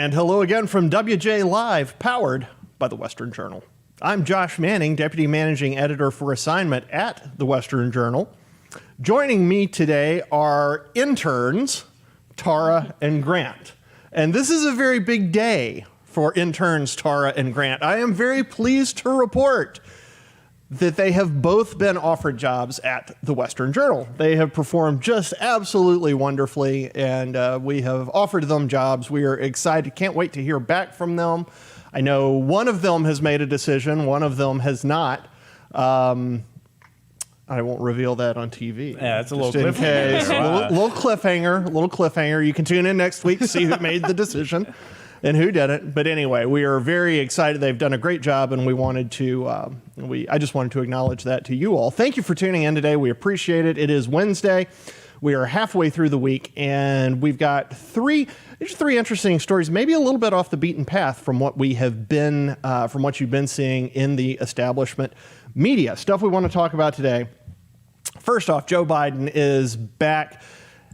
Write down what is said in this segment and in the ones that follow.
And hello again from WJ Live, powered by the Western Journal. I'm Josh Manning, Deputy Managing Editor for Assignment at the Western Journal. Joining me today are interns, Tara and Grant. And this is a very big day for interns, Tara and Grant. I am very pleased to report that they have both been offered jobs at the Western Journal. They have performed just absolutely wonderfully, and we have offered them jobs. We are excited, can't wait to hear back from them. I know one of them has made a decision, one of them has not. I won't reveal that on TV. Yeah, it's a little cliffhanger. Little cliffhanger. You can tune in next week to see who made the decision and who didn't. But anyway, we are very excited. They've done a great job, and we wanted to. I just wanted to acknowledge that to you all. Thank you for tuning in today. We appreciate it. It is Wednesday. We are halfway through the week, and we've got three interesting stories, maybe a little bit off the beaten path from what we have been, from what you've been seeing in the establishment media. Stuff we want to talk about today. First off, Joe Biden is back.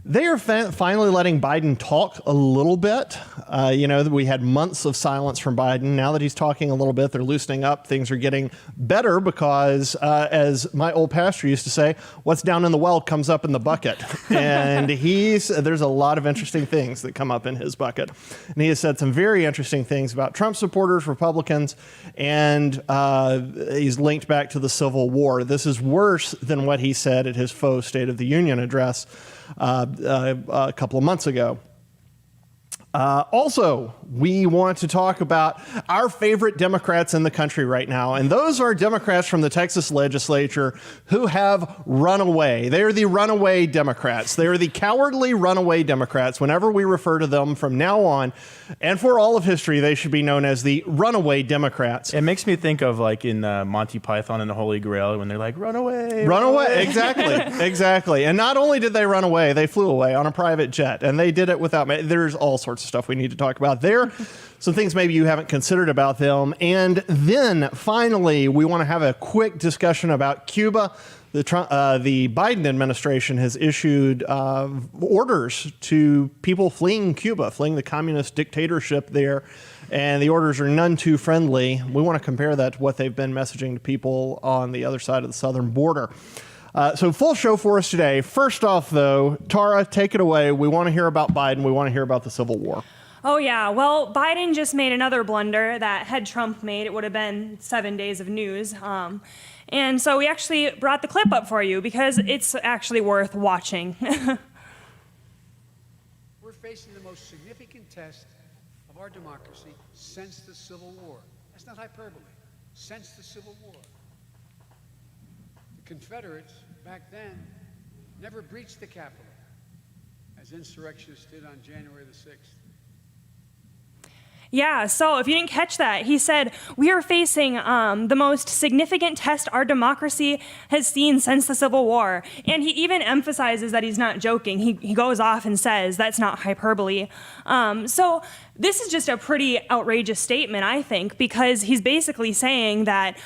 They are finally letting Biden talk a little bit. We had months of silence from Biden. Now that he's talking a little bit, they're loosening up. Things are getting better because, as my old pastor used to say, what's down in the well comes up in the bucket. And there's a lot of interesting things that come up in his bucket. And he has said some very interesting things about Trump supporters, Republicans, and he's linked back to the Civil War. This is worse than what he said at his faux State of the Union address a couple of months ago. Also, we want to talk about our favorite Democrats in the country right now, and those are Democrats from the Texas legislature who have run away. They are the runaway Democrats. They are the cowardly runaway Democrats. Whenever we refer to them from now on, and for all of history, they should be known as the runaway Democrats. It makes me think of like in Monty Python and the Holy Grail when they're like, run away. Run away. Exactly. And not only did they run away, they flew away on a private jet, and they did it without, there's all sorts of stuff we need to talk about there. Some things maybe you haven't considered about them. And then finally, we want to have a quick discussion about Cuba. The Biden administration has issued orders to people fleeing Cuba, fleeing the communist dictatorship there. And the orders are none too friendly. We want to compare that to what they've been messaging to people on the other side of the southern border. So full show for us today. First off, though, Tara, take it away. We want to hear about Biden. We want to hear about the Civil War. Oh, yeah. Well, Biden just made another blunder that had Trump made. It would have been 7 days of news. And so we actually brought the clip up for you because it's actually worth watching. We're facing the most significant test of our democracy since the Civil War. That's not hyperbole. Since the Civil War. The Confederates, back then, never breached the Capitol, as insurrectionists did on January the 6th. Yeah, so if you didn't catch that, he said, we are facing the most significant test our democracy has seen since the Civil War. And he even emphasizes that he's not joking. He goes off and says that's not hyperbole. So this is just a pretty outrageous statement, I think, because he's basically saying that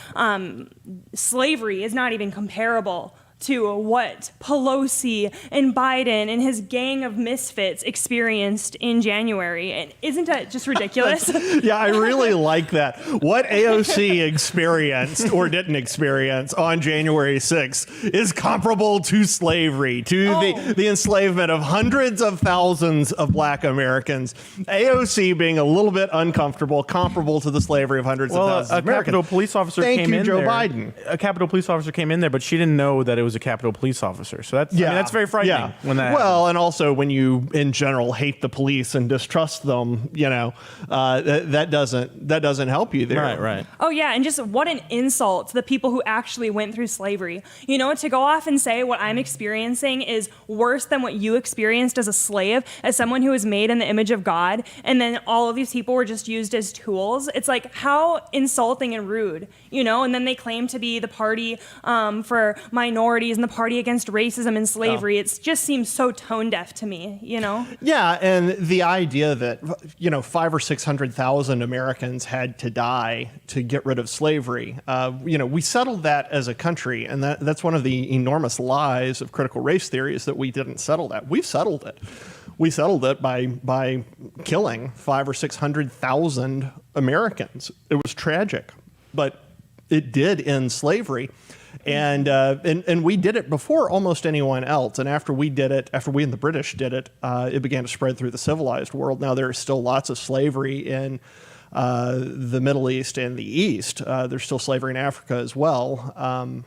slavery is not even comparable to what Pelosi and Biden and his gang of misfits experienced in January. And isn't that just ridiculous? Yeah, I really like that. What AOC experienced or didn't experience on January 6th is comparable to slavery, to the enslavement of hundreds of thousands of black Americans. AOC being a little bit uncomfortable, comparable to the slavery of hundreds of thousands of Americans. Capitol police officer Thank came you, in Joe there. Biden. A Capitol police officer came in there, but she didn't know that it was a Capitol police officer. So that's, that's very frightening when that happens. And also when you, in general, hate the police and distrust them, that doesn't help you there. Right. Oh, yeah, and just what an insult to the people who actually went through slavery. To go off and say what I'm experiencing is worse than what you experienced as a slave, as someone who was made in the image of God, and then all of these people were just used as tools. It's like, how insulting and rude, and then they claim to be the party for minorities and the party against racism and slavery. It just seems so tone deaf to me, Yeah, and the idea that, 500,000 or 600,000 Americans had to die to get rid of slavery. We settled that as a country, and that's one of the enormous lies of critical race theory is that we didn't settle that. We've settled it. we settled it by killing 500,000 or 600,000 Americans. It was tragic, but it did end slavery. And we did it before almost anyone else. And after we did it, after we and the British did it, it began to spread through the civilized world. Now, there is still lots of slavery in the Middle East and the East. There's still slavery in Africa as well.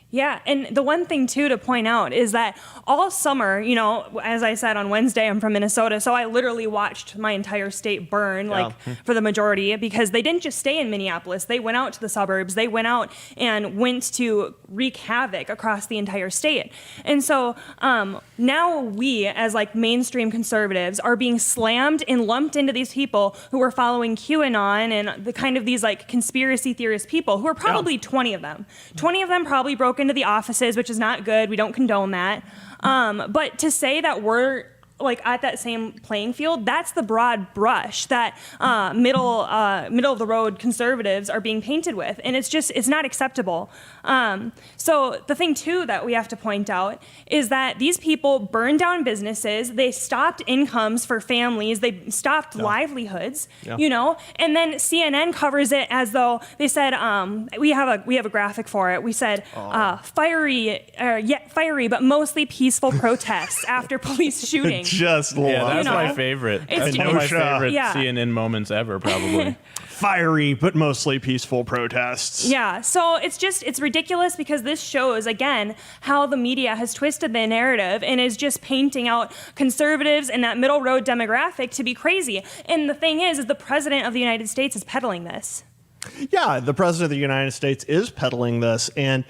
Yeah, and the one thing, too, to point out is that all summer, you know, as I said, on Wednesday, I'm from Minnesota, so I literally watched my entire state burn, for the majority, because they didn't just stay in Minneapolis. They went out to the suburbs. They went out and went to wreak havoc across the entire state. And so now we, as, like, mainstream conservatives, are being slammed and lumped into these people who are following QAnon and the kind of these, like, conspiracy theorist people, who are probably 20 of them. 20 of them probably broke into the offices, which is not good. We don't condone that. But to say that we're like at that same playing field, that's the broad brush that middle of the road conservatives are being painted with, and it's not acceptable. So the thing too that we have to point out is that these people burned down businesses, they stopped incomes for families, they stopped livelihoods, you know, and then CNN covers it as though they said we have a graphic for it. We said fiery but mostly peaceful protests after police shooting. Just love that's You know, my favorite. it's That's one of my huge. favorite Yeah. CNN moments ever, probably. fiery but mostly peaceful protests. Yeah, so it's ridiculous because this shows, again, how the media has twisted the narrative and is just painting out conservatives and that middle road demographic to be crazy. And the thing is the President of the United States is peddling this. Yeah, the President of the United States is peddling this. And,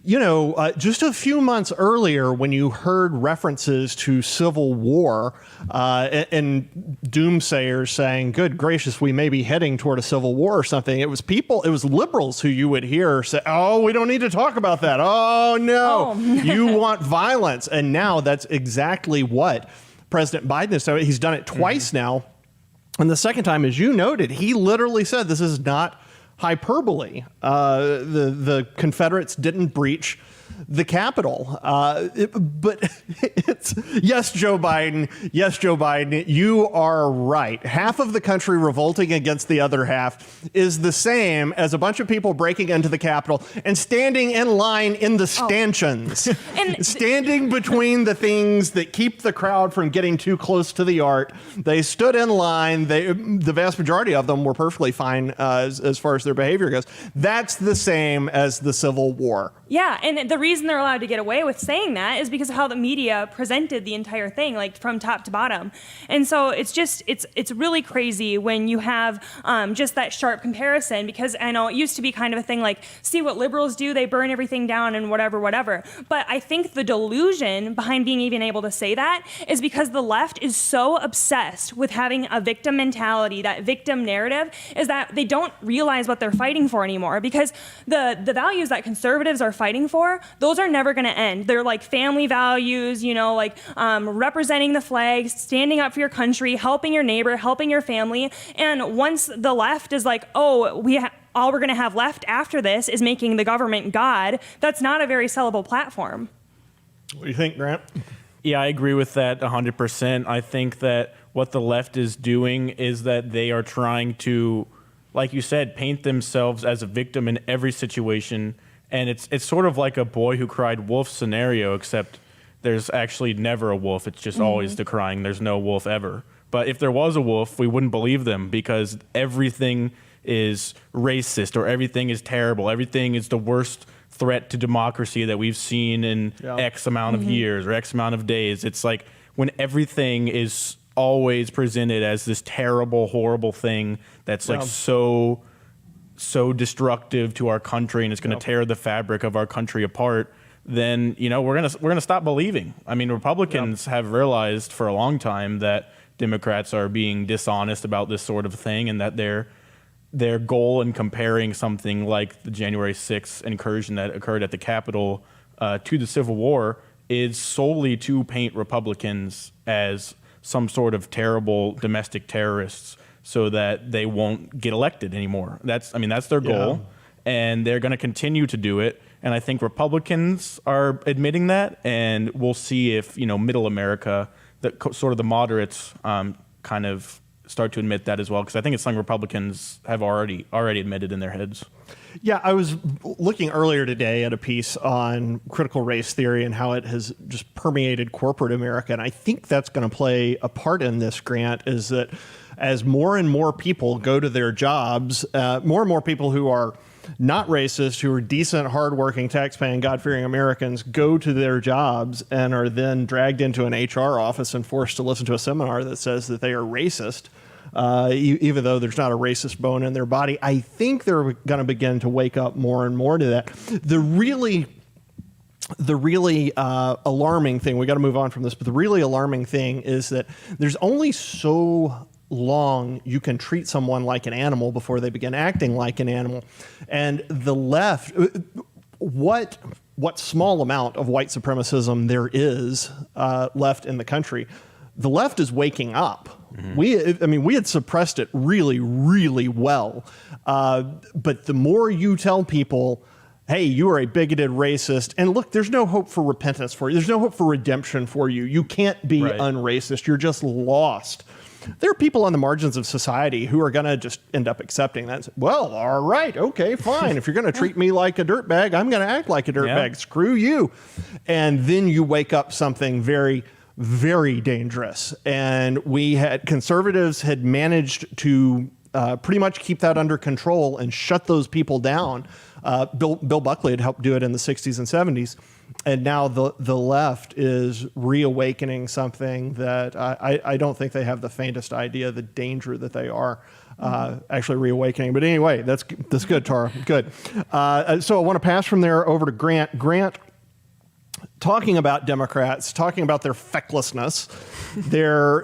you know, just a few months earlier, when you heard references to civil war and doomsayers saying, good gracious, we may be heading toward a civil war or something, it was liberals who you would hear say, oh, we don't need to talk about that. Oh, no, you want violence. And now that's exactly what President Biden is doing. He's done it twice now. And the second time, as you noted, he literally said this is not hyperbole. The Confederates didn't breach the Capitol. But it's, yes, Joe Biden, you are right. Half of the country revolting against the other half is the same as a bunch of people breaking into the Capitol and standing in line in the stanchions. And standing between the things that keep the crowd from getting too close to the art. They stood in line. The vast majority of them were perfectly fine as far as their behavior goes. That's the same as the Civil War. Yeah, and the reason they're allowed to get away with saying that is because of how the media presented the entire thing, like from top to bottom. And so it's really crazy when you have just that sharp comparison, because I know it used to be kind of a thing like, see what liberals do, they burn everything down and whatever. But I think the delusion behind being even able to say that is because the left is so obsessed with having a victim mentality, that victim narrative, is that they don't realize what they're fighting for anymore, because the values that conservatives are fighting for, those are never going to end. They're like family values, you know, like representing the flag, standing up for your country, helping your neighbor, helping your family. And once the left is like, oh, all we're going to have left after this is making the government God, that's not a very sellable platform. What do you think, Grant? Yeah, I agree with that 100%. I think that what the left is doing is that they are trying to, like you said, paint themselves as a victim in every situation. And it's sort of like a boy who cried wolf scenario, except there's actually never a wolf. It's just always the crying. There's no wolf ever. But if there was a wolf, we wouldn't believe them, because everything is racist or everything is terrible. Everything is the worst threat to democracy that we've seen in X amount of years or X amount of days. It's like when everything is always presented as this terrible, horrible thing that's like so destructive to our country, and it's going to tear the fabric of our country apart, then, you know, we're going to stop believing. I mean, Republicans have realized for a long time that Democrats are being dishonest about this sort of thing, and that their goal in comparing something like the January 6th incursion that occurred at the Capitol to the Civil War is solely to paint Republicans as some sort of terrible domestic terrorists, so that they won't get elected anymore. That's their goal, and they're going to continue to do it. And I think Republicans are admitting that, and we'll see if, you know, middle America sort of the moderates kind of start to admit that as well, because I think it's something Republicans have already admitted in their heads. Yeah, I was looking earlier today at a piece on critical race theory and how it has just permeated corporate America, and I think that's going to play a part in this, Grant, is that as more and more people go to their jobs, more and more people who are not racist, who are decent, hardworking, tax-paying, God-fearing Americans go to their jobs and are then dragged into an HR office and forced to listen to a seminar that says that they are racist, even though there's not a racist bone in their body. I think they're going to begin to wake up more and more to that. The really alarming thing, we got to move on from this, but the really alarming thing is that there's only so long you can treat someone like an animal before they begin acting like an animal. And the left, what small amount of white supremacism there is left in the country, the left is waking up. Mm-hmm. We had suppressed it really, really well. But the more you tell people, hey, you are a bigoted racist, and look, there's no hope for repentance for you. There's no hope for redemption for you. You can't be unracist. You're just lost. There are people on the margins of society who are going to just end up accepting that. Well, all right, okay, fine. If you're going to treat me like a dirtbag, I'm going to act like a dirtbag. Screw you. And then you wake up something very, very dangerous. And conservatives had managed to pretty much keep that under control and shut those people down. Bill Buckley had helped do it in the 60s and 70s. And now the left is reawakening something that I don't think they have the faintest idea the danger that they are actually reawakening. But anyway, that's good, Tara. Good. So I want to pass from there over to Grant. Grant, talking about Democrats, talking about their fecklessness, their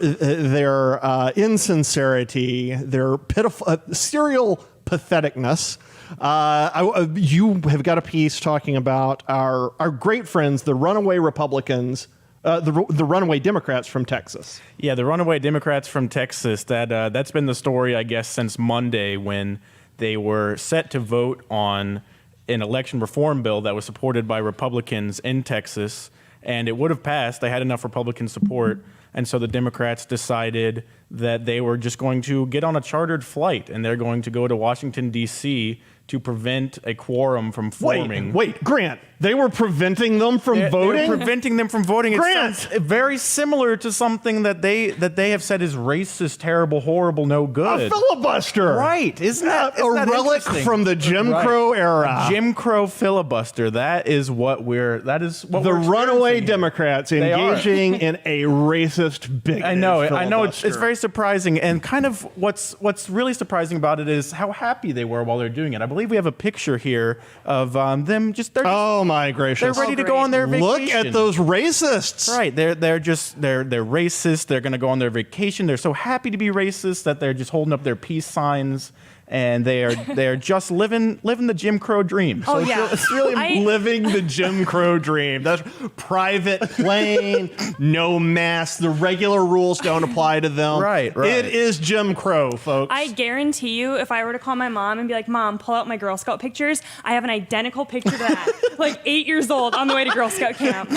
insincerity, their pitiful, serial patheticness. You have got a piece talking about our great friends, the runaway Republicans, the runaway Democrats from Texas. Yeah, the runaway Democrats from Texas. That's been the story, I guess, since Monday, when they were set to vote on an election reform bill that was supported by Republicans in Texas, and it would have passed. They had enough Republican support, and so the Democrats decided that they were just going to get on a chartered flight, and they're going to go to Washington, D.C., to prevent a quorum from forming. Wait, Grant, they were preventing them from voting? They were preventing them from voting. Grant! It sounds very similar to something that they have said is racist, terrible, horrible, no good. A filibuster. Right. Isn't that relic from the Jim Crow era? A Jim Crow filibuster. That is what the runaway Democrats engaging in a racist, bigoted I know filibuster. it's very surprising, and kind of what's really surprising about it is how happy they were while they're doing it. I believe we have a picture here of them oh my gracious! They're ready to go on their vacation. Look at those racists. Right, they're racist. They're going to go on their vacation. They're so happy to be racist that they're just holding up their peace signs. And they are just living the Jim Crow dream. So It's really living the Jim Crow dream. That's private plane, no mask. The regular rules don't apply to them. Right. It is Jim Crow, folks. I guarantee you, if I were to call my mom and be like, Mom, pull out my Girl Scout pictures, I have an identical picture to that. Like 8 years old on the way to Girl Scout camp.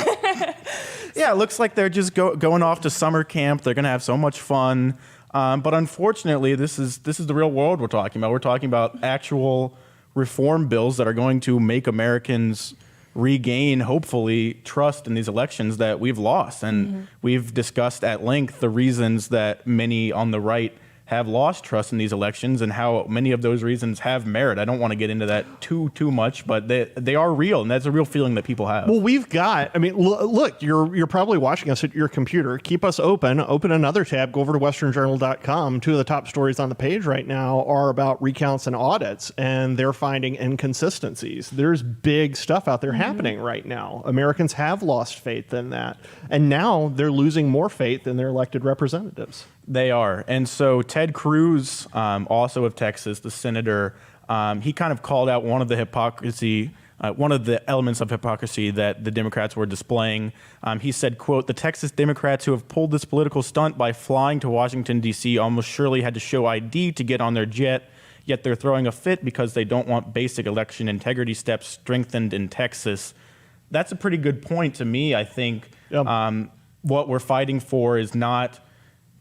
Yeah, it looks like they're just going off to summer camp. They're going to have so much fun. But unfortunately, this is the real world we're talking about. We're talking about actual reform bills that are going to make Americans regain, hopefully, trust in these elections that we've lost. And we've discussed at length the reasons that many on the right have lost trust in these elections and how many of those reasons have merit. I don't want to get into that too much, but they are real, and that's a real feeling that people have. Well, look, you're probably watching us at your computer. Keep us open another tab, go over to westernjournal.com. Two of the top stories on the page right now are about recounts and audits, and they're finding inconsistencies. There's big stuff out there happening right now. Americans have lost faith in that, and now they're losing more faith in their elected representatives. They are. And so Ted Cruz, also of Texas, the senator, he kind of called out one of the elements of hypocrisy that the Democrats were displaying. He said, quote, "The Texas Democrats who have pulled this political stunt by flying to Washington, D.C. almost surely had to show ID to get on their jet, yet they're throwing a fit because they don't want basic election integrity steps strengthened in Texas." That's a pretty good point to me, I think. Yep. what we're fighting for is not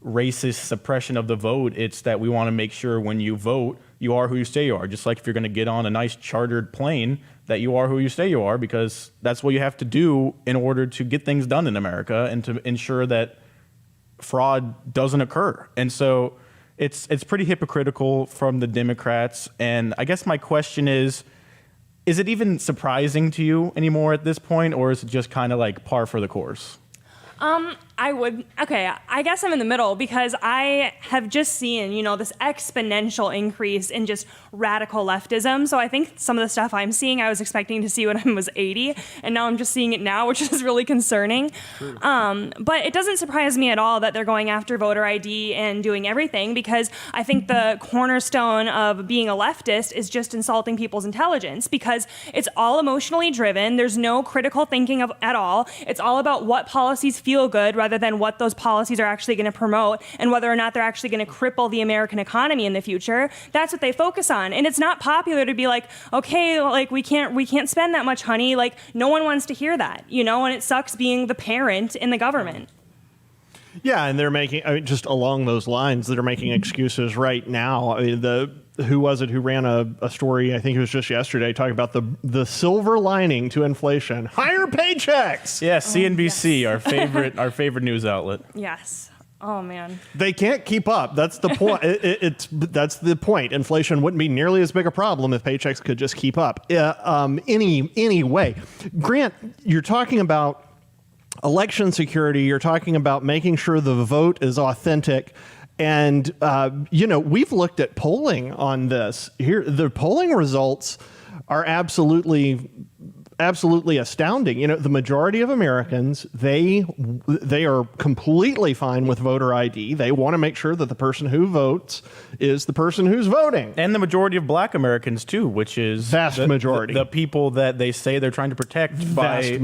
racist suppression of the vote. It's that we want to make sure when you vote, you are who you say you are. Just like if you're going to get on a nice chartered plane, that you are who you say you are, because that's what you have to do in order to get things done in America and to ensure that fraud doesn't occur. And so it's pretty hypocritical from the Democrats. And I guess my question is it even surprising to you anymore at this point, or is it just kind of like par for the course? I guess I'm in the middle, because I have just seen, this exponential increase in just radical leftism. So I think some of the stuff I'm seeing, I was expecting to see when I was 80, and now I'm just seeing it now, which is really concerning. But it doesn't surprise me at all that they're going after voter ID and doing everything, because I think the cornerstone of being a leftist is just insulting people's intelligence, because it's all emotionally driven. There's no critical thinking at all. It's all about what policies feel good rather than what those policies are actually going to promote, and whether or not they're actually going to cripple the American economy in the future. That's what they focus on. And it's not popular to be like, okay, like we can't spend that much, honey. Like, no one wants to hear that, and it sucks being the parent in the government. Yeah, and they're making, just along those lines, they're making excuses right now. I mean, who was it who ran a story, I think it was just yesterday, talking about the silver lining to inflation? Higher paychecks! Yeah, CNBC, yes. our favorite news outlet. Yes. Oh, man. They can't keep up. That's the point. That's the point. Inflation wouldn't be nearly as big a problem if paychecks could just keep up. Anyway, Grant, you're talking about election security. You're talking about making sure the vote is authentic. And, we've looked at polling on this. Here, the polling results are absolutely astounding. The majority of Americans, they are completely fine with voter ID. They want to make sure that the person who votes is the person who's voting. And the majority of black Americans too, which is vast majority. The people that they say they're trying to protect by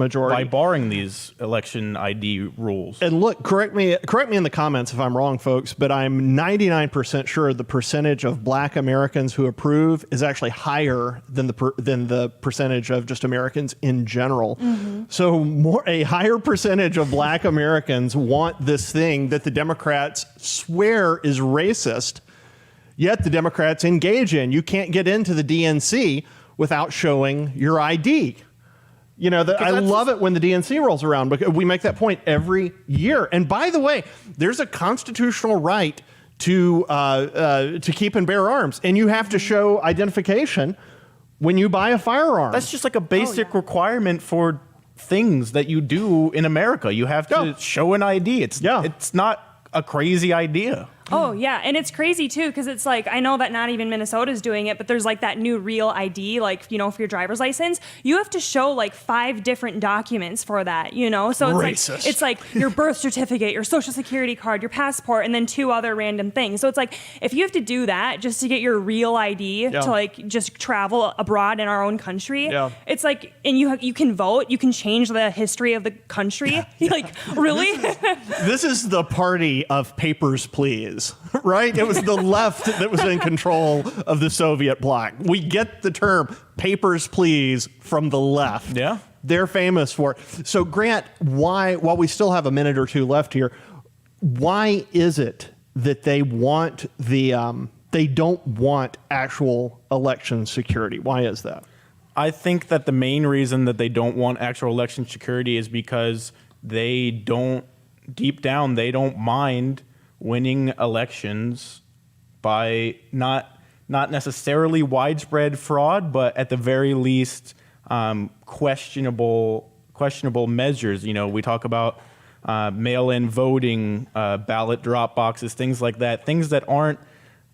barring these election ID rules. And look, correct me in the comments if I'm wrong, folks, but I'm 99% sure the percentage of black Americans who approve is actually higher than the percentage of just Americans in general. Mm-hmm. So a higher percentage of black Americans want this thing that the Democrats swear is racist, yet the Democrats engage in. You can't get into the DNC without showing your ID. I love it when the DNC rolls around, because we make that point every year. And by the way, there's a constitutional right to keep and bear arms, and you have to show identification when you buy a firearm. That's just like a basic requirement for things that you do in America. You have to show an ID. It's not a crazy idea. Oh, yeah. And it's crazy, too, because it's like, I know that not even Minnesota's doing it, but there's like that new real ID, like, for your driver's license. You have to show like 5 different documents for that, So it's like your birth certificate, your social security card, your passport, and then 2 other random things. So it's like, if you have to do that just to get your real ID to like just travel abroad in our own country, it's like, and you can vote, you can change the history of the country. Like, really? This is the party of papers, please. Right? It was the left that was in control of the Soviet bloc. We get the term papers, please from the left. Yeah. They're famous for it. So, Grant, while we still have a minute or two left here, why is it that they don't want actual election security? Why is that? I think that the main reason that they don't want actual election security is because deep down, they don't mind winning elections by not necessarily widespread fraud, but at the very least questionable measures. We talk about mail-in voting, ballot drop boxes, things like that. Things that aren't.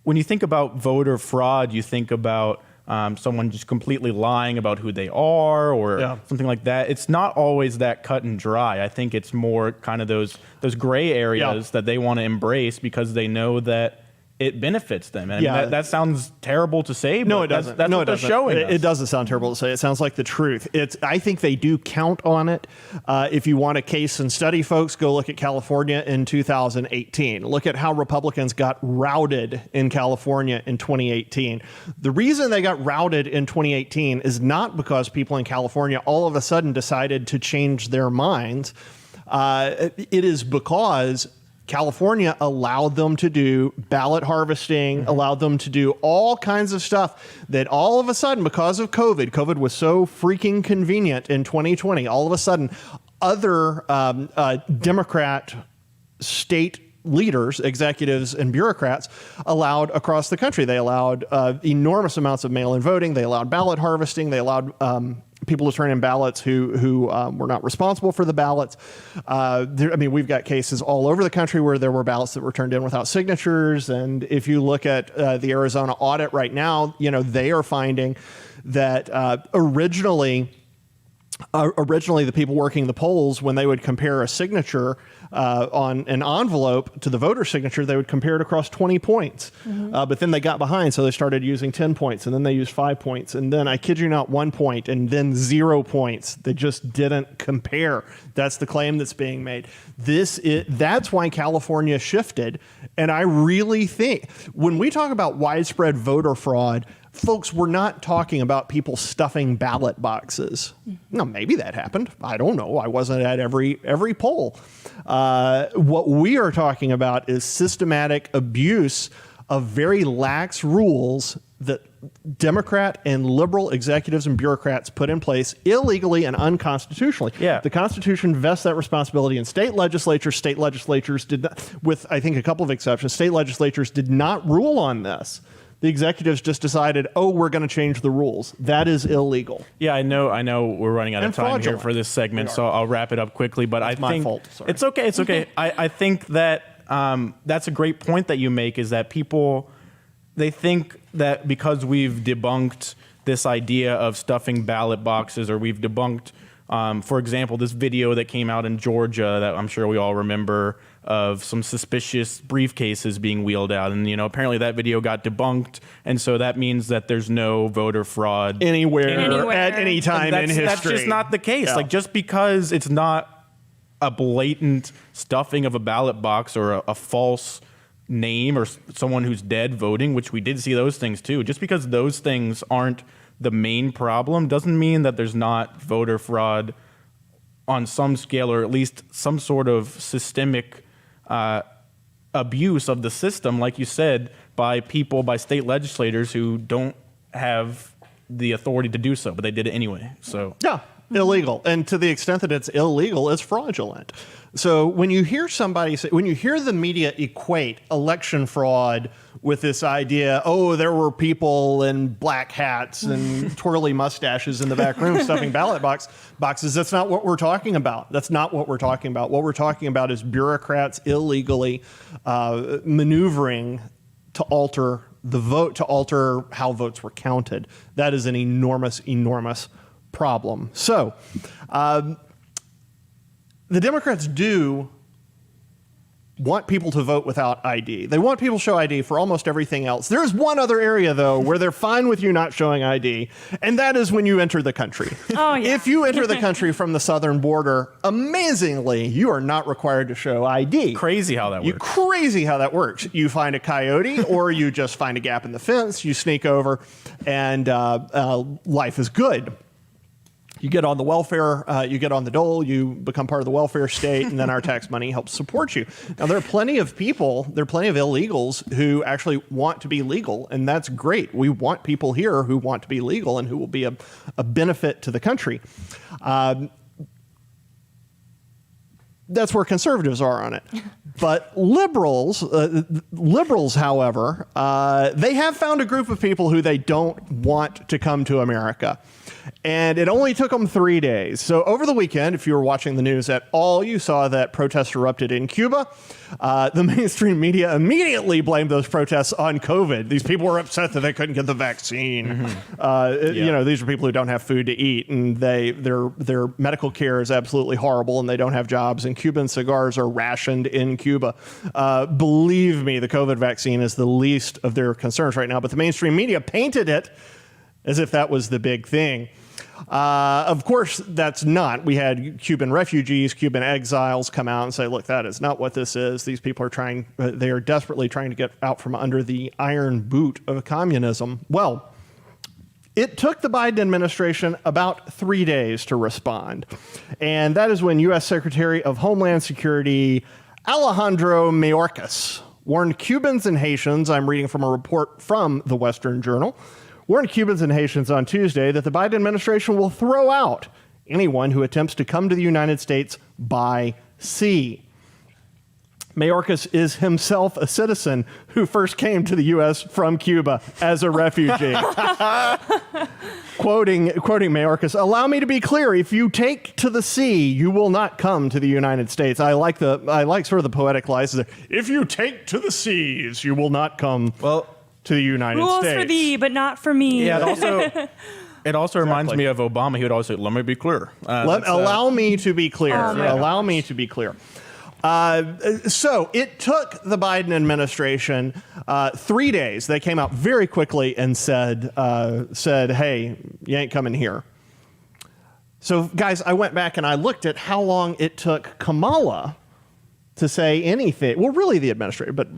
When you think about voter fraud, you think about someone just completely lying about who they are or something like that. It's not always that cut and dry. I think it's more kind of those gray areas that they want to embrace because they know that it benefits them. And that sounds terrible to say, but no, it doesn't. That's what they're showing us. It doesn't sound terrible to say. It sounds like the truth. I think they do count on it. If you want a case and study, folks, go look at California in 2018. Look at how Republicans got routed in California in 2018. The reason they got routed in 2018 is not because people in California all of a sudden decided to change their minds. It is because California allowed them to do ballot harvesting, allowed them to do all kinds of stuff that all of a sudden, because of COVID was so freaking convenient in 2020, all of a sudden, other Democrat state leaders, executives, and bureaucrats allowed across the country. They allowed enormous amounts of mail-in voting. They allowed ballot harvesting. They allowed people to turn in ballots who were not responsible for the ballots. We've got cases all over the country where there were ballots that were turned in without signatures. And if you look at the Arizona audit right now, they are finding that originally the people working the polls, when they would compare a signature on an envelope to the voter signature, they would compare it across 20 points. But then they got behind, so they started using 10 points, and then they used 5 points, and then, I kid you not, 1 point, and then 0 points. They just didn't compare. That's the claim that's being made. That's why California shifted, and I really think when we talk about widespread voter fraud, folks, we're not talking about people stuffing ballot boxes. Now, maybe that happened. I don't know. I wasn't at every poll. What we are talking about is systematic abuse of very lax rules that Democrat and liberal executives and bureaucrats put in place illegally and unconstitutionally. Yeah. The Constitution vests that responsibility in state legislatures. State legislatures did not, with I think a couple of exceptions, state legislatures did not rule on this. The executives just decided, we're going to change the rules. That is illegal. Yeah, I know we're running out of And time fraudulent. here for this segment, so I'll wrap it up quickly. But I my think fault. Sorry. It's okay. It's okay. I think that that's a great point that you make, is that people, they think that because we've debunked this idea of stuffing ballot boxes, or we've debunked, for example, this video that came out in Georgia that I'm sure we all remember, of some suspicious briefcases being wheeled out. And, apparently that video got debunked. And so that means that there's no voter fraud Anywhere. At any time in history. That's just not the case. Yeah. Like, just because it's not a blatant stuffing of a ballot box or a false name or someone who's dead voting, which we did see those things too, just because those things aren't the main problem doesn't mean that there's not voter fraud on some scale, or at least some sort of systemic abuse of the system, like you said, by state legislators who don't have the authority to do so, but they did it anyway. So Yeah, illegal. And to the extent that it's illegal, it's fraudulent. So when you hear the media equate election fraud with this idea, there were people in black hats and twirly mustaches in the back room stuffing ballot boxes, that's not what we're talking about. That's not what we're talking about. What we're talking about is bureaucrats illegally maneuvering to alter the vote, to alter how votes were counted. That is an enormous, enormous problem. So, the Democrats do want people to vote without ID. They want people to show ID for almost everything else. There's one other area, though, where they're fine with you not showing ID, and that is when you enter the country. Oh, yeah. If you enter the country from the southern border, amazingly, you are not required to show ID. crazy how that works. Crazy how that works. You find a coyote, or you just find a gap in the fence, you sneak over, and life is good. You get on the welfare, you get on the dole, you become part of the welfare state, and then our tax money helps support you. Now, there are plenty of illegals who actually want to be legal, and that's great. We want people here who want to be legal and who will be a benefit to the country. That's where conservatives are on it. But liberals, however, they have found a group of people who they don't want to come to America. And it only took them 3 days. So over the weekend, if you were watching the news at all, you saw that protests erupted in Cuba. The mainstream media immediately blamed those protests on COVID. These people were upset that they couldn't get the vaccine. These are people who don't have food to eat, and their medical care is absolutely horrible, and they don't have jobs, and Cuban cigars are rationed in Cuba. Believe me, the COVID vaccine is the least of their concerns right now, but the mainstream media painted it as if that was the big thing. Of course, that's not. We had Cuban refugees, Cuban exiles come out and say, look, that is not what this is. These people are they are desperately trying to get out from under the iron boot of communism. Well, It took the Biden administration about 3 days to respond. And that is when U.S. Secretary of Homeland Security Alejandro Mayorkas warned Cubans and Haitians, I'm reading from a report from the Western Journal, warned Cubans and Haitians on Tuesday that the Biden administration will throw out anyone who attempts to come to the United States by sea. Mayorkas is himself a citizen who first came to the U.S. from Cuba as a refugee. Quoting Mayorkas, "Allow me to be clear. If you take to the sea, you will not come to the United States." I like sort of the poetic license. If you take to the seas, you will not come to the United Rules States. for thee, but not for me. Yeah, it also reminds me of Obama. He would always say, "Let me be clear." Allow me to be clear. Allow gosh. me to be clear. So it took the Biden administration 3 days. They came out very quickly and said, "Hey, you ain't coming here." So, guys, I went back and I looked at how long it took Kamala to say anything. Well, really the administration, but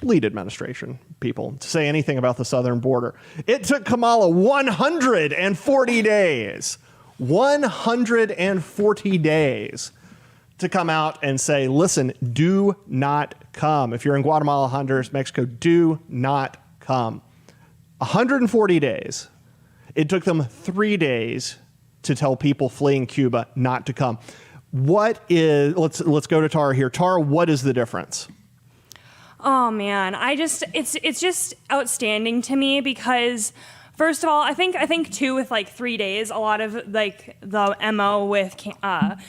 lead administration people to say anything about the southern border. It took Kamala 140 days. 140 days. To come out and say, listen, do not come. If you're in Guatemala, Honduras, Mexico, do not come. 140 days. It took them 3 days to tell people fleeing Cuba not to come. Let's go to Tara here. Tara, what is the difference? Oh man, it's just outstanding to me because first of all, I think too with like 3 days, a lot of like the MO with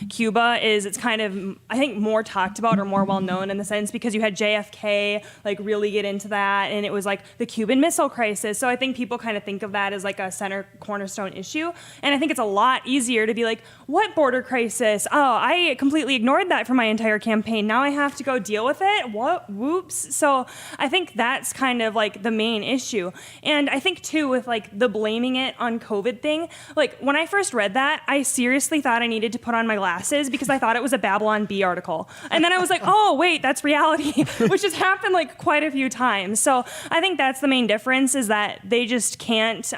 Cuba is it's kind of I think more talked about or more well known in the sense because you had JFK like really get into that and it was like the Cuban Missile Crisis. So I think people kind of think of that as like a cornerstone issue. And I think it's a lot easier to be like, what border crisis? Oh, I completely ignored that for my entire campaign. Now I have to go deal with it. What? Whoops. So I think that's kind of like the main issue. And I think too with like the blaming it on COVID thing. Like when I first read that, I seriously thought I needed to put on my glasses because I thought it was a Babylon Bee article. And then I was like, oh wait, that's reality, which has happened like quite a few times. So I think that's the main difference is that they just can't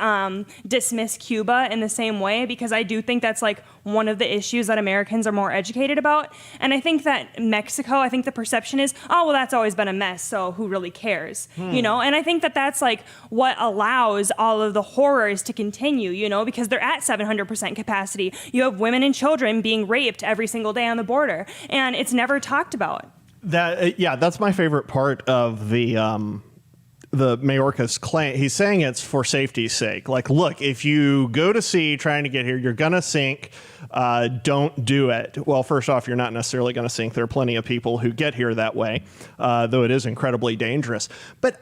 dismiss Cuba in the same way because I do think that's like one of the issues that Americans are more educated about. And I think that Mexico, I think the perception is, oh, well, that's always been a mess, so who really cares? You know, and I think that that's like what allows all of the horrors to continue, you know, because they're at 700% capacity. You have women and children being raped every single day on the border, and it's never talked about. That's my favorite part of the Mayorkas claim. He's saying it's for safety's sake. Like, look, if you go to sea trying to get here, you're going to sink. Don't do it. Well, first off, you're not necessarily going to sink. There are plenty of people who get here that way, though it is incredibly dangerous. But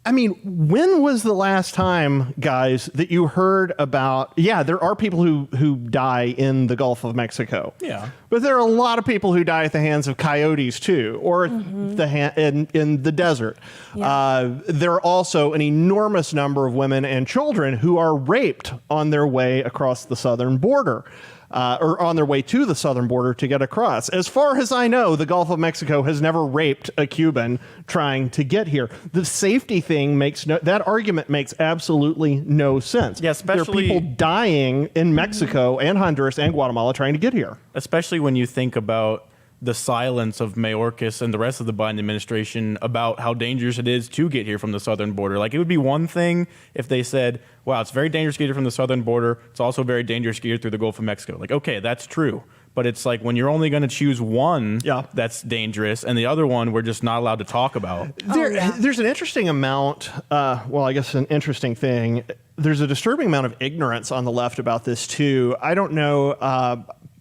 I mean, when was the last time, guys, that you heard about, there are people who die in the Gulf of Mexico. Yeah. But there are a lot of people who die at the hands of coyotes, too, or in the desert. Yeah. There are also an enormous number of women and children who are raped on their way across the southern border. Or on their way to the southern border to get across. As far as I know, the Gulf of Mexico has never raped a Cuban trying to get here. The safety thing that argument makes absolutely no sense. Yeah, especially there are people dying in Mexico and Honduras and Guatemala trying to get here. Especially when you think about the silence of Mayorkas and the rest of the Biden administration about how dangerous it is to get here from the southern border. Like, it would be one thing if they said, wow, it's very dangerous to get here from the southern border. It's also very dangerous to get here through the Gulf of Mexico. Like, okay, that's true. But it's like when you're only going to choose one that's dangerous and the other one we're just not allowed to talk about. There's an interesting amount, I guess an interesting thing. There's a disturbing amount of ignorance on the left about this, too. I don't know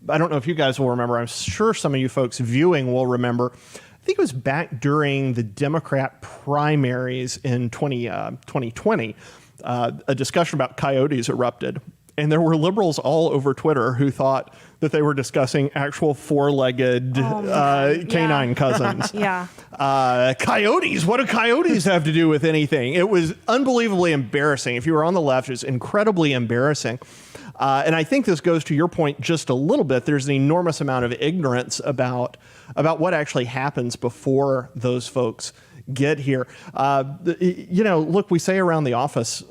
if you guys will remember. I'm sure some of you folks viewing will remember. I think it was back during the Democrat primaries in 2020. A discussion about coyotes erupted. And there were liberals all over Twitter who thought that they were discussing actual four-legged canine cousins. Coyotes, what do coyotes have to do with anything? It was unbelievably embarrassing. If you were on the left, it's incredibly embarrassing. And I think this goes to your point just a little bit. There's an enormous amount of ignorance about what actually happens before those folks get here. Look, we say around the office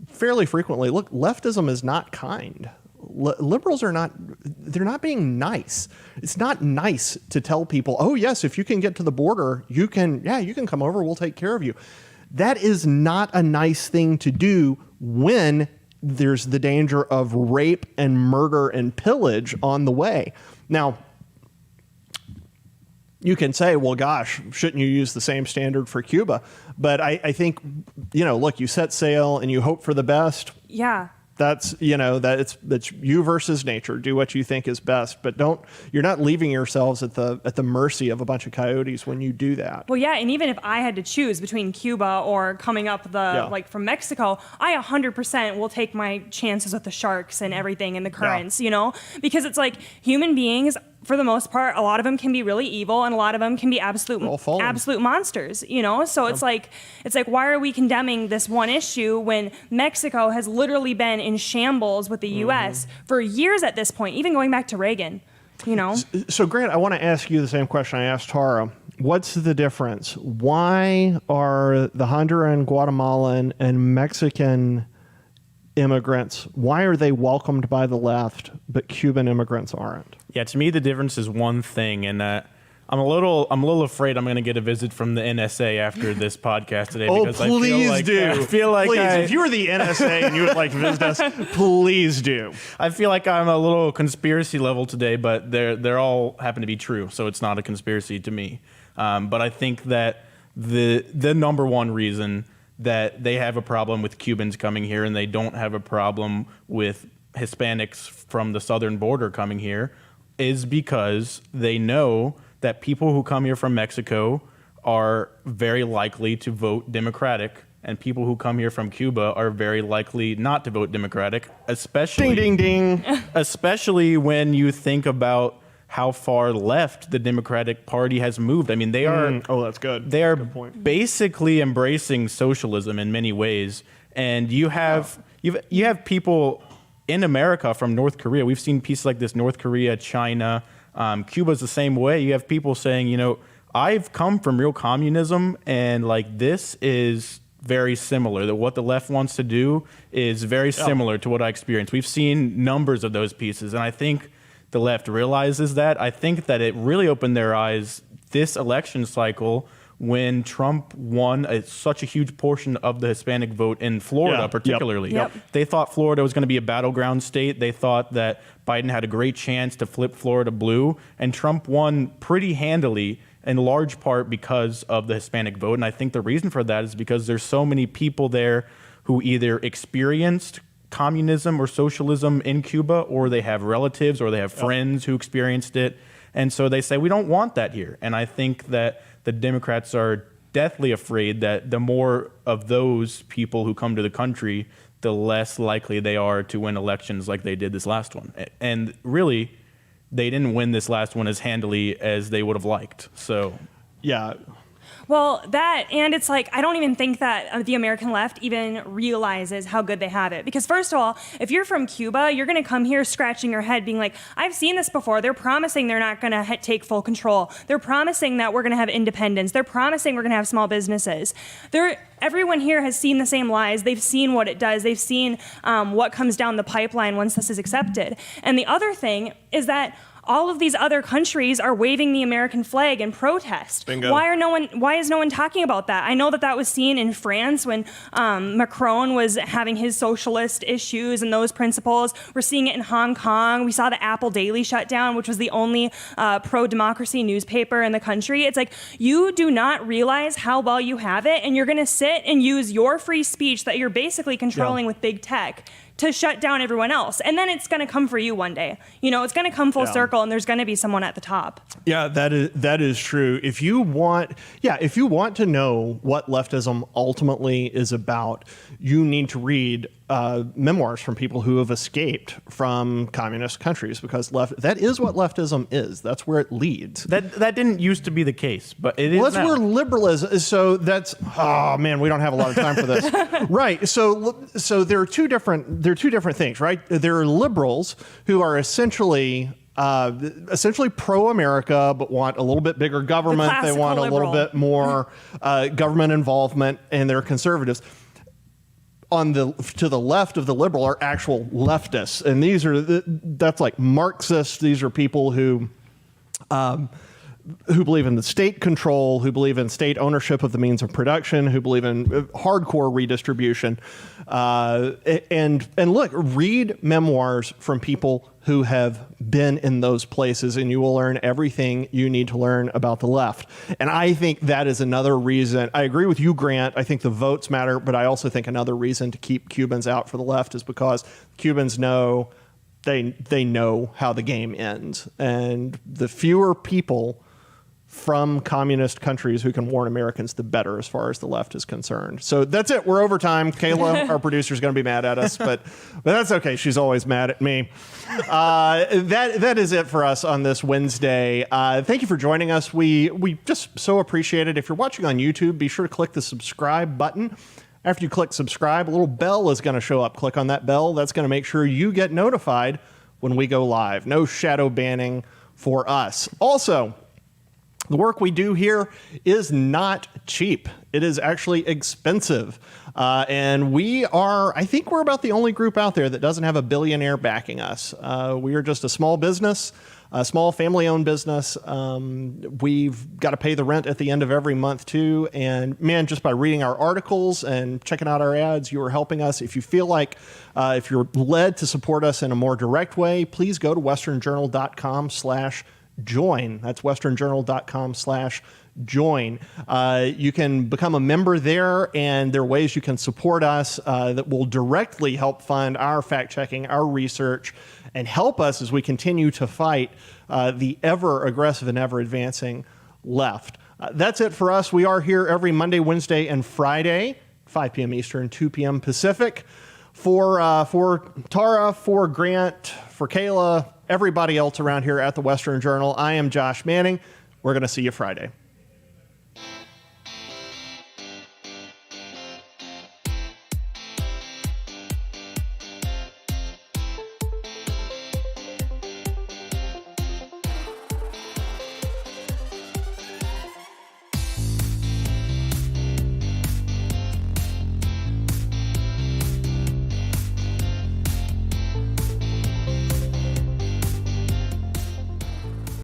fairly frequently, look, leftism is not kind. Liberals are not, they're not being nice. It's not nice to tell people, oh yes, if you can get to the border, you can come over, we'll take care of you. That is not a nice thing to do when there's the danger of rape and murder and pillage on the way. Now, you can say, well, gosh, shouldn't you use the same standard for Cuba? But I think, look, you set sail and you hope for the best. Yeah. That's that's you versus nature. Do what you think is best, but you're not leaving yourselves at the mercy of a bunch of coyotes when you do that. Well, yeah, and even if I had to choose between Cuba or coming up from Mexico, I 100% will take my chances with the sharks and everything and the currents, because it's like human beings, for the most part, a lot of them can be really evil, and a lot of them can be absolute monsters, So it's like, why are we condemning this one issue when Mexico has literally been in shambles with the U.S. for years at this point, even going back to Reagan, So, Grant, I want to ask you the same question I asked Tara. What's the difference? Why are the Honduran, Guatemalan, and Mexican immigrants, why are they welcomed by the left, but Cuban immigrants aren't? Yeah, to me, the difference is one thing, and I'm a little afraid I'm going to get a visit from the NSA after this podcast today. Because please I feel like if you were the NSA and you would like to visit us, please do. I feel like I'm a little conspiracy level today, but they're all happen to be true, so it's not a conspiracy to me. But I think that the number one reason that they have a problem with Cubans coming here and they don't have a problem with Hispanics from the southern border coming here is because they know that people who come here from Mexico are very likely to vote Democratic, and people who come here from Cuba are very likely not to vote Democratic, especially ding, ding, ding. Especially when you think about how far left the Democratic Party has moved. I mean, they are that's good. They are good point. Basically embracing socialism in many ways, and you have people in America from North Korea. We've seen pieces like this: North Korea, China, Cuba's the same way. You have people saying, I've come from real communism, and like this is very similar. That what the left wants to do is very similar to what I experienced. We've seen numbers of those pieces, and I think the left realizes that. I think that it really opened their eyes this election cycle when Trump won such a huge portion of the Hispanic vote in Florida, particularly. Yep. They thought Florida was going to be a battleground state. They thought that Biden had a great chance to flip Florida blue, and Trump won pretty handily in large part because of the Hispanic vote. And I think the reason for that is because there's so many people there who either experienced communism or socialism in Cuba, or they have relatives or they have friends who experienced it. And so they say, we don't want that here. And I think that the Democrats are deathly afraid that the more of those people who come to the country, the less likely they are to win elections like they did this last one. And really, they didn't win this last one as handily as they would have liked. So, yeah. Well, and it's like, I don't even think that the American left even realizes how good they have it. Because first of all, if you're from Cuba, you're going to come here scratching your head being like, I've seen this before. They're promising they're not going to take full control. They're promising that we're going to have independence. They're promising we're going to have small businesses. Everyone here has seen the same lies. They've seen what it does. They've seen what comes down the pipeline once this is accepted. And the other thing is that all of these other countries are waving the American flag in protest. Bingo. Why is no one talking about that? I know that was seen in France when Macron was having his socialist issues and those principles. We're seeing it in Hong Kong. We saw the Apple Daily shut down, which was the only pro-democracy newspaper in the country. It's like, you do not realize how well you have it, and you're going to sit and use your free speech that you're basically controlling with big tech to shut down everyone else. And then it's going to come for you one day. It's going to come full circle, and there's going to be someone at the top. Yeah, that is true. If you want to know what leftism ultimately is about, you need to read memoirs from people who have escaped from communist countries, because that is what leftism is. That's where it leads. That didn't used to be the case, but it is that's now. Where liberalism is. So that's, oh man, we don't have a lot of time for this. Right. So there are two different things, right? There are liberals who are essentially essentially pro-America, but want a little bit bigger government. They classical want a little liberal. bit more government involvement, and they're conservatives. To the left of the liberal are actual leftists, and that's like Marxists. These are people who believe in the state control, who believe in state ownership of the means of production, who believe in hardcore redistribution. And look, read memoirs from people who have been in those places, and you will learn everything you need to learn about the left. And I think that is another reason. I agree with you, Grant. I think the votes matter, but I also think another reason to keep Cubans out for the left is because Cubans know they know how the game ends. And the fewer people from communist countries who can warn Americans, the better as far as the left is concerned. So that's it. We're over time. Kayla, our producer, is going to be mad at us, but that's okay. She's always mad at me. That is it for us on this Wednesday. Thank you for joining us. We just so appreciate it. If you're watching on YouTube, be sure to click the subscribe button. After you click subscribe, a little bell is going to show up. Click on that bell. That's going to make sure you get notified when we go live. No shadow banning for us. Also, the work we do here is not cheap. It is actually expensive. And I think we're about the only group out there that doesn't have a billionaire backing us. We are just a small business, a small family-owned business. We've got to pay the rent at the end of every month, too. And, man, just by reading our articles and checking out our ads, you are helping us. If you feel like if you're led to support us in a more direct way, please go to westernjournal.com/join. That's westernjournal.com/join. You can become a member there, and there are ways you can support us that will directly help fund our fact-checking, our research, and help us as we continue to fight the ever-aggressive and ever-advancing left. That's it for us. We are here every Monday, Wednesday, and Friday, 5 p.m. Eastern, 2 p.m. Pacific. For Tara, for Grant, for Kayla, everybody else around here at the Western Journal, I am Josh Manning. We're going to see you Friday.